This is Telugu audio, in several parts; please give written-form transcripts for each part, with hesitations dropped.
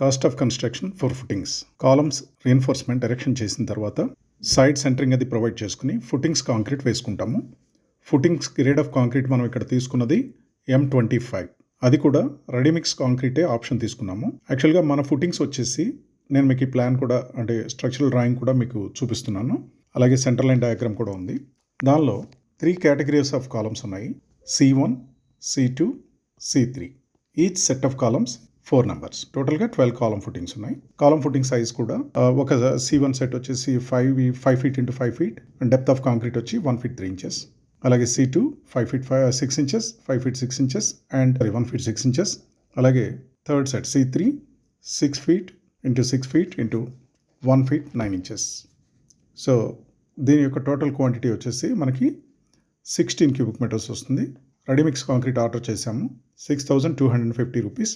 Cost of construction for footings. Columns reinforcement erection చేసిన తర్వాత సైడ్ సెంటరింగ్ అది ప్రొవైడ్ చేసుకుని ఫుటింగ్స్ కాంక్రీట్ వేసుకుంటాము. ఫుటింగ్స్ గ్రేడ్ ఆఫ్ కాంక్రీట్ మనం ఇక్కడ తీసుకున్నది M25. అది కూడా రెడీమిక్స్ కాంక్రీటే ఆప్షన్ తీసుకున్నాము. యాక్చువల్గా మన ఫుటింగ్స్ వచ్చేసి నేను మీకు ఈ ప్లాన్ కూడా అంటే స్ట్రక్చరల్ డ్రాయింగ్ కూడా మీకు చూపిస్తున్నాను. అలాగే సెంటర్ లైన్ డయాగ్రామ్ కూడా ఉంది. దానిలో 3 కేటగిరీస్ ఆఫ్ కాలమ్స్ ఉన్నాయి. C1, C2, C3. Each set of columns 4 numbers. టోటల్గా 12 కాలమ్ ఫుటింగ్స్ ఉన్నాయి. కాలమ్ ఫుటింగ్ సైజ్ కూడా ఒక C1 సెట్ వచ్చేసి 5 feet into 5 feet, depth of concrete వచ్చి 1 feet 3 inches. అలాగే C2 5 feet 6 inches, 5 feet 6 inches and 1 feet 6 inches. అలాగే third set C3 6 feet into 6 feet into 1 feet 9 inches. So దీని యొక్క టోటల్ క్వాంటిటీ వచ్చేసి మనకి 16 cubic meters వస్తుంది. రెడీమిక్స్ కాంక్రీట్ ఆర్డర్ చేశాము. 6,250 rupees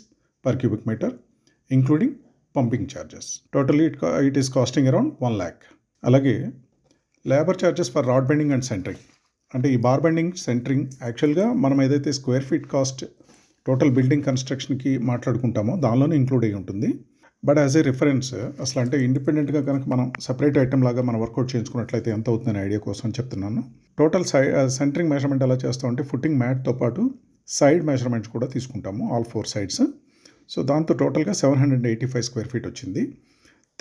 per cubic meter, including pumping charges. Totally it is costing around 1 lakh. అలాగే labour charges for rod bending and centering. అంటే ఈ బార్ బెండింగ్ సెంటరింగ్ యాక్చువల్గా మనం ఏదైతే square feet cost total building కన్స్ట్రక్షన్కి మాట్లాడుకుంటామో దానిలోనే ఇంక్లూడ్ అయ్యి ఉంటుంది. బట్ యాజ్ ఏ రిఫరెన్స్ అసలు అంటే ఇండిపెండెంట్గా కనుక మనం సపరేట్ ఐటమ్ లాగా మనం వర్కౌట్ చేయించుకున్నట్లయితే ఎంత అవుతుందని ఐడియా కోసం చెప్తున్నాను. టోటల్ సెంటరింగ్ మెజర్మెంట్ ఎలా చేస్తామంటే ఫుటింగ్ మ్యాట్తో పాటు సైడ్ మెజర్మెంట్స్ కూడా తీసుకుంటాము, ఆల్ 4 sides. సో దాంతో టోటల్గా 785 square feet వచ్చింది.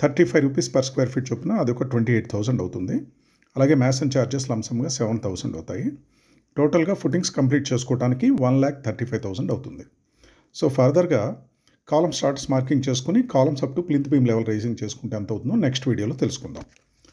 35 rupees per square feet చొప్పున అది ఒక 28,000 అవుతుంది. అలాగే మ్యాసన్ ఛార్జెస్ లంసమ్గా 7,000 అవుతాయి. టోటల్గా ఫుటింగ్స్ కంప్లీట్ చేసుకోవడానికి 1,35,000 అవుతుంది. సో ఫర్దర్గా కాలమ్ స్టార్ట్స్ మార్కింగ్ చేసుకుని columns up to plinth beam level raising చేసుకుంటే ఎంత అవుతుందో నెక్స్ట్ వీడియోలో తెలుసుకుందాం.